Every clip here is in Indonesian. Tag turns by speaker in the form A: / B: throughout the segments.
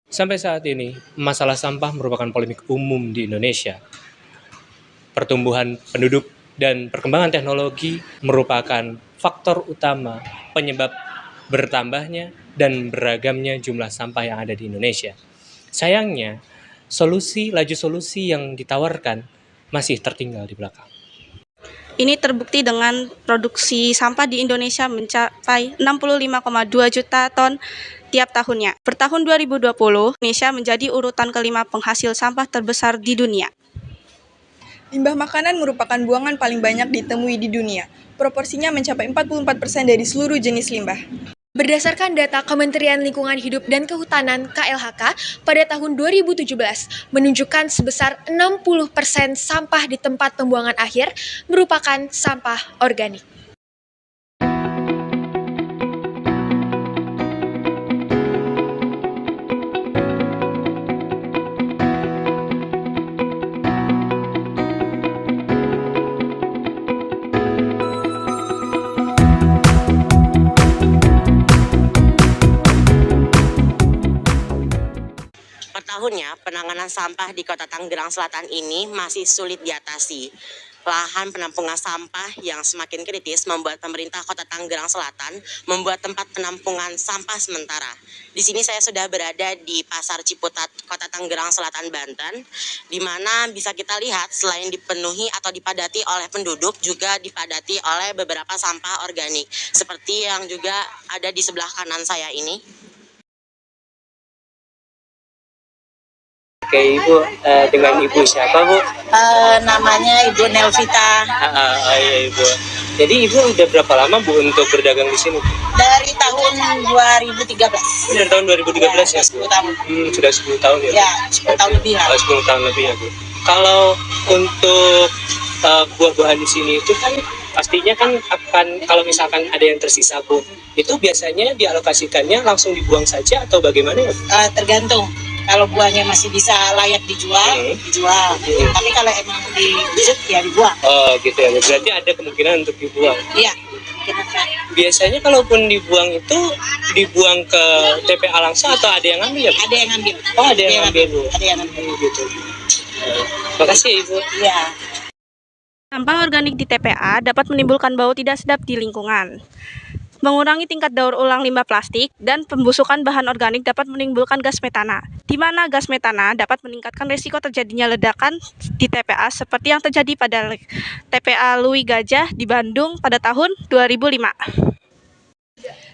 A: Sampai saat ini, masalah sampah merupakan polemik umum di Indonesia. Pertumbuhan penduduk dan perkembangan teknologi merupakan faktor utama penyebab bertambahnya dan beragamnya jumlah sampah yang ada di Indonesia. Sayangnya, laju solusi yang ditawarkan masih tertinggal di belakang.
B: Ini terbukti dengan produksi sampah di Indonesia mencapai 65,2 juta ton tiap tahunnya. Per tahun 2020, Indonesia menjadi urutan kelima penghasil sampah terbesar di dunia.
C: Limbah makanan merupakan buangan paling banyak ditemui di dunia. Proporsinya mencapai 44% dari seluruh jenis limbah.
D: Berdasarkan data Kementerian Lingkungan Hidup dan Kehutanan (KLHK) pada tahun 2017 menunjukkan sebesar 60% sampah di tempat pembuangan akhir merupakan sampah organik.
E: Per tahunnya, penanganan sampah di Kota Tanggerang Selatan ini masih sulit diatasi. Lahan penampungan sampah yang semakin kritis membuat pemerintah Kota Tanggerang Selatan membuat tempat penampungan sampah sementara. Di sini saya sudah berada di Pasar Ciputat, Kota Tanggerang Selatan, Banten, di mana bisa kita lihat selain dipenuhi atau dipadati oleh penduduk, juga dipadati oleh beberapa sampah organik, seperti yang juga ada di sebelah kanan saya ini.
A: Oke, Ibu, dengan Ibu siapa, Bu?
E: Namanya Ibu Nelvita.
A: Iya, Ibu. Jadi Ibu udah berapa lama, Bu, untuk berdagang di sini?
E: Dari tahun 2013.
A: Dari tahun 2013 ya, Bu?
E: 10 tahun.
A: Sudah 10 tahun ya?
E: Ya, 10 tahun lebih lah.
A: 10 tahun lebih ya, Bu. Kalau untuk buah-buahan di sini itu kan pastinya kan akan, kalau misalkan ada yang tersisa, Bu, itu biasanya dialokasikannya langsung dibuang saja atau bagaimana ya, Bu?
E: Tergantung. Kalau buahnya masih bisa layak dijual, dijual. Tapi kalau emang dibusuk ya dibuang.
A: Oh gitu ya, berarti ada kemungkinan untuk dibuang.
E: Iya.
A: Biasanya kalaupun dibuang itu dibuang ke TPA langsung atau ada yang ngambil ya, Bu?
E: Ada yang ngambil.
A: Oh, ada yang ngambil, Bu.
E: Ada yang ngambil.
A: Gitu. Makasih ya, Ibu.
E: Iya.
B: Sampah organik di TPA dapat menimbulkan bau tidak sedap di lingkungan. Mengurangi tingkat daur ulang limbah plastik dan pembusukan bahan organik dapat menimbulkan gas metana, di mana gas metana dapat meningkatkan risiko terjadinya ledakan di TPA seperti yang terjadi pada TPA Lui Gajah di Bandung pada tahun 2005.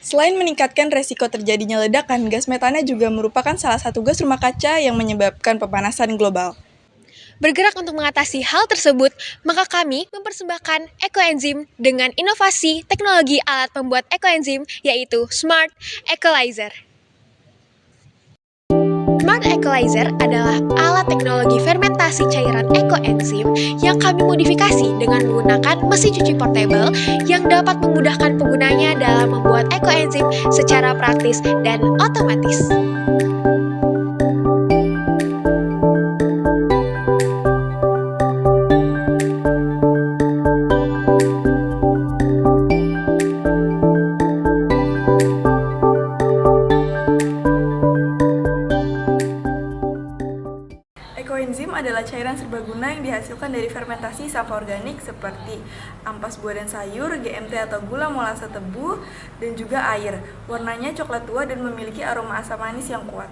C: Selain meningkatkan resiko terjadinya ledakan, gas metana juga merupakan salah satu gas rumah kaca yang menyebabkan pemanasan global.
D: Bergerak untuk mengatasi hal tersebut, maka kami mempersembahkan ekoenzim dengan inovasi teknologi alat pembuat ekoenzim, yaitu Smart Equalizer. Smart Equalizer adalah alat teknologi fermentasi cairan ekoenzim yang kami modifikasi dengan menggunakan mesin cuci portable yang dapat memudahkan penggunanya dalam membuat ekoenzim secara praktis dan otomatis.
C: Ekoenzim adalah cairan serbaguna yang dihasilkan dari fermentasi sampah organik seperti ampas buah dan sayur, GMT atau gula molase tebu, dan juga air. Warnanya coklat tua dan memiliki aroma asam manis yang kuat.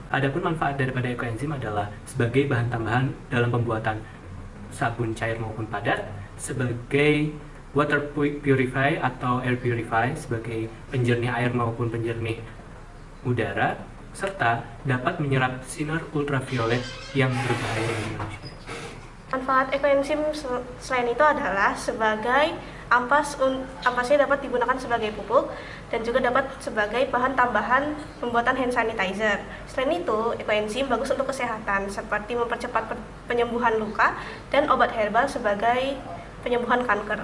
F: Adapun manfaat daripada ekoenzim adalah sebagai bahan tambahan dalam pembuatan sabun cair maupun padat, sebagai water purify atau air purify, sebagai penjernih air maupun penjernih udara, serta dapat menyerap sinar ultraviolet yang berbahaya bagi manusia.
B: Manfaat ekoenzim selain itu adalah sebagai ampasnya dapat digunakan sebagai pupuk dan juga dapat sebagai bahan tambahan pembuatan hand sanitizer. Selain itu, ekoenzim bagus untuk kesehatan seperti mempercepat penyembuhan luka dan obat herbal sebagai penyembuhan kanker.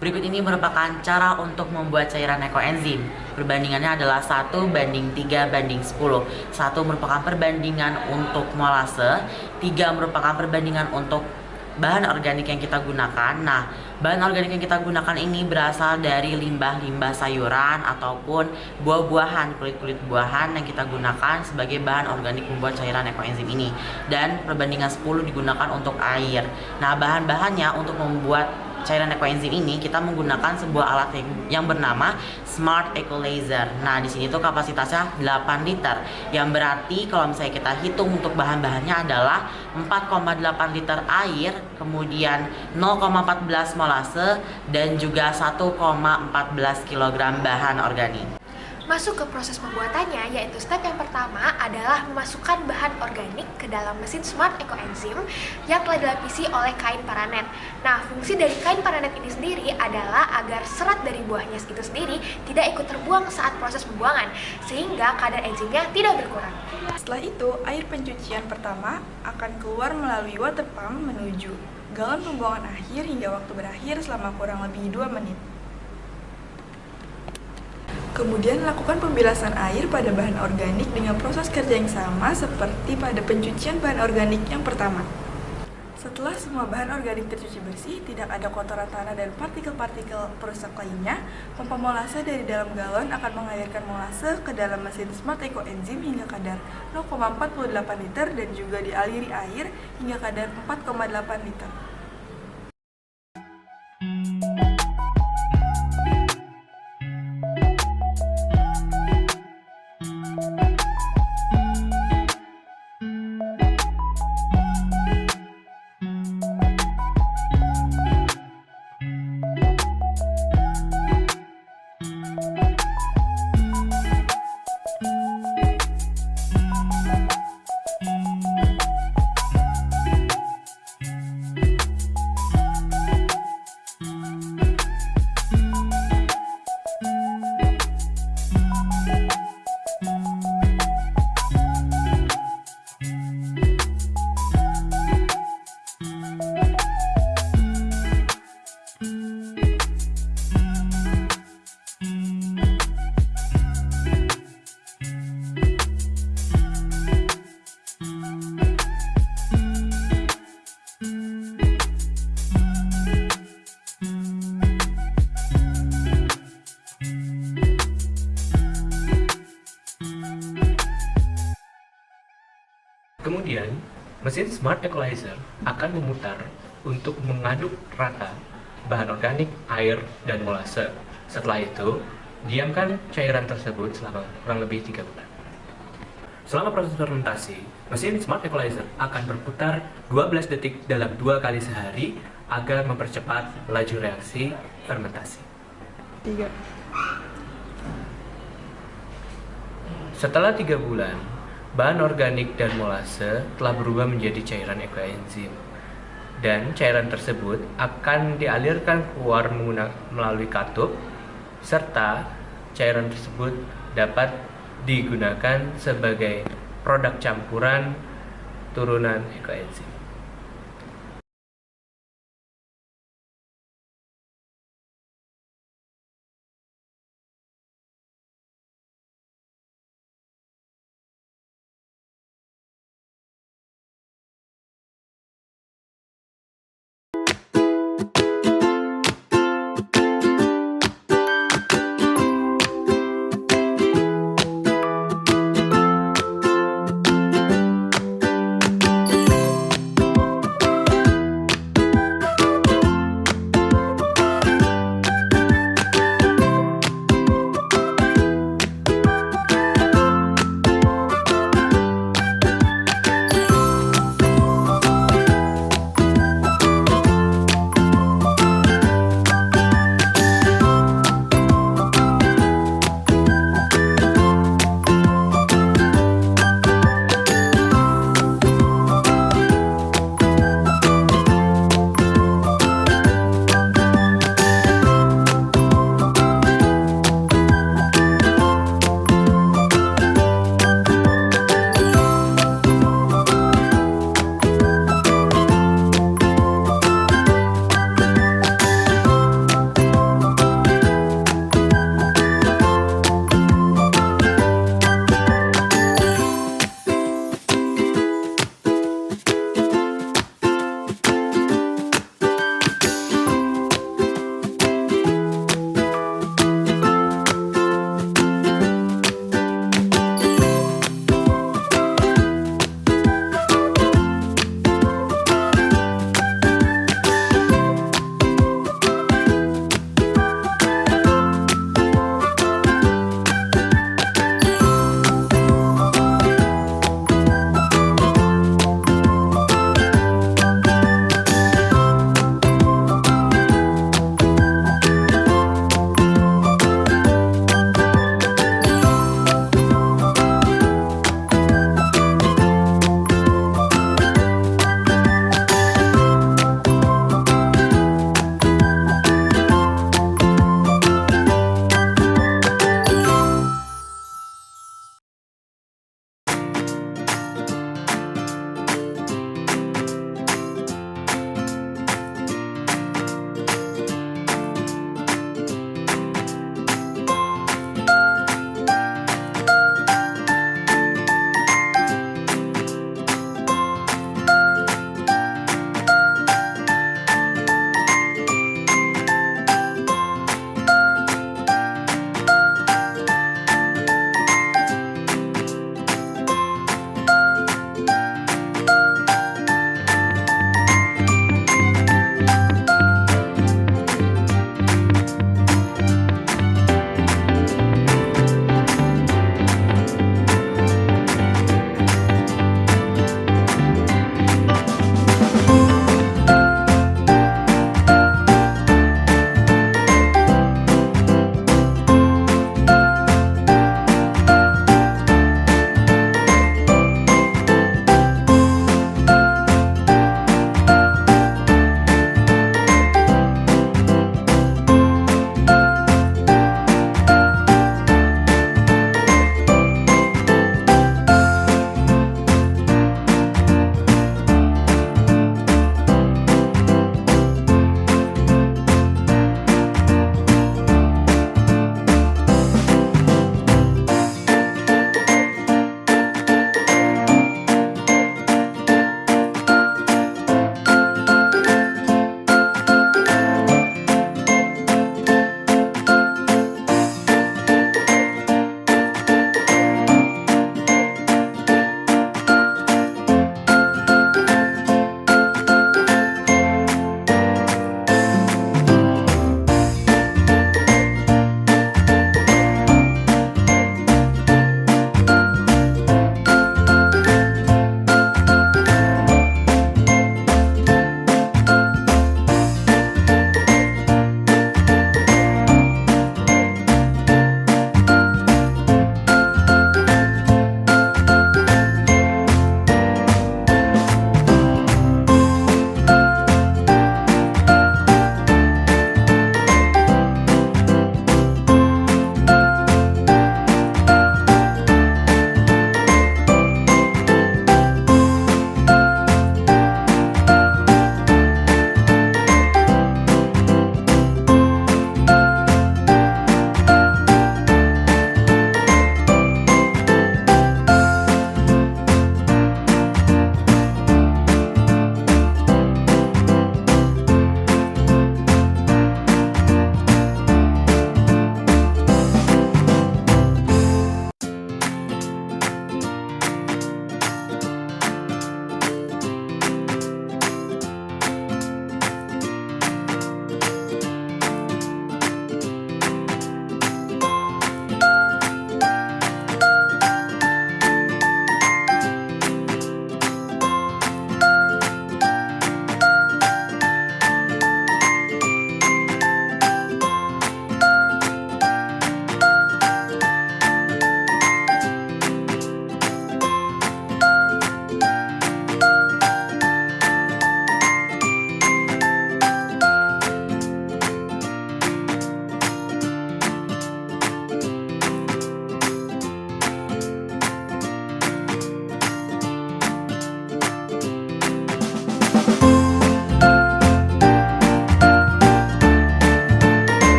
E: Berikut ini merupakan cara untuk membuat cairan ekoenzim. Perbandingannya adalah 1:3:10. 1 merupakan perbandingan untuk molase, 3 merupakan perbandingan untuk bahan organik yang kita gunakan. Nah, bahan organik yang kita gunakan ini berasal dari limbah-limbah sayuran ataupun buah-buahan, kulit-kulit buahan yang kita gunakan sebagai bahan organik membuat cairan ekoenzim ini. Dan perbandingan 10 digunakan untuk air. Nah, bahan-bahannya untuk membuat cairan ekoenzim ini kita menggunakan sebuah alat yang bernama Smart Equalizer. Nah, di sini tuh kapasitasnya 8 liter. Yang berarti kalau misalnya kita hitung untuk bahan-bahannya adalah 4,8 liter air, kemudian 0,14 molase dan juga 1,14 kg bahan organik.
D: Masuk ke proses pembuatannya, yaitu step yang pertama adalah memasukkan bahan organik ke dalam mesin Smart Ekoenzim yang telah dilapisi oleh kain paranet. Nah, fungsi dari kain paranet ini sendiri adalah agar serat dari buahnya itu sendiri tidak ikut terbuang saat proses pembuangan, sehingga kadar enzimnya tidak berkurang.
C: Setelah itu, air pencucian pertama akan keluar melalui water pump menuju galon pembuangan akhir hingga waktu berakhir selama kurang lebih 2 menit. Kemudian lakukan pembilasan air pada bahan organik dengan proses kerja yang sama seperti pada pencucian bahan organik yang pertama. Setelah semua bahan organik tercuci bersih, tidak ada kotoran tanah dan partikel-partikel perusak lainnya, pompa molase dari dalam galon akan mengalirkan molase ke dalam mesin Smart Ekoenzim hingga kadar 0,48 liter dan juga dialiri air hingga kadar 4,8 liter.
A: Kemudian, mesin Smart Equalizer akan memutar untuk mengaduk rata bahan organik, air, dan molase. Setelah itu, diamkan cairan tersebut selama kurang lebih 3 bulan. Selama proses fermentasi, mesin Smart Equalizer akan berputar 12 detik dalam 2 kali sehari agar mempercepat laju reaksi fermentasi.
C: 3.
A: Setelah 3 bulan, bahan organik dan molase telah berubah menjadi cairan ekoenzim. Dan cairan tersebut akan dialirkan keluar melalui katup, serta cairan tersebut dapat digunakan sebagai produk campuran turunan ekoenzim.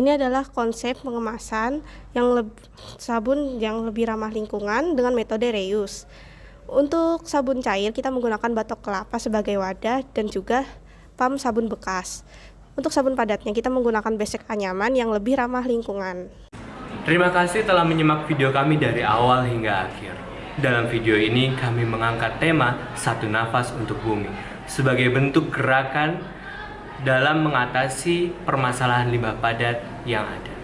B: Ini adalah konsep pengemasan sabun yang lebih ramah lingkungan dengan metode reuse. Untuk sabun cair, kita menggunakan batok kelapa sebagai wadah dan juga pam sabun bekas. Untuk sabun padatnya, kita menggunakan besek anyaman yang lebih ramah lingkungan.
A: Terima kasih telah menyimak video kami dari awal hingga akhir. Dalam video ini, kami mengangkat tema Satu Nafas untuk Bumi sebagai bentuk gerakan dalam mengatasi permasalahan limbah padat yang ada.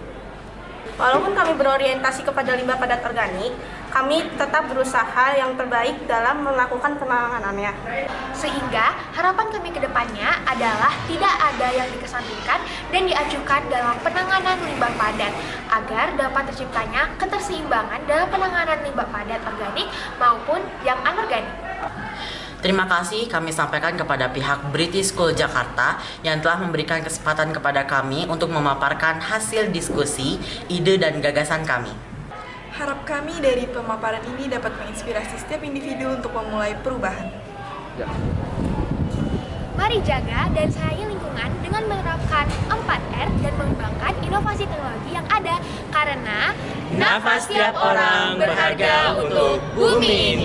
B: Walaupun kami berorientasi kepada limbah padat organik, kami tetap berusaha yang terbaik dalam melakukan penanganannya.
D: Sehingga harapan kami ke depannya adalah tidak ada yang dikesampingkan dan diajukan dalam penanganan limbah padat agar dapat terciptanya keterseimbangan dalam penanganan limbah padat organik maupun yang anorganik.
E: Terima kasih kami sampaikan kepada pihak British School Jakarta yang telah memberikan kesempatan kepada kami untuk memaparkan hasil diskusi, ide dan gagasan kami.
C: Harap kami dari pemaparan ini dapat menginspirasi setiap individu untuk memulai perubahan.
D: Mari jaga dan sayangi lingkungan dengan menerapkan 4R dan mengembangkan inovasi teknologi yang ada karena
A: Nafas tiap orang berharga untuk bumi ini.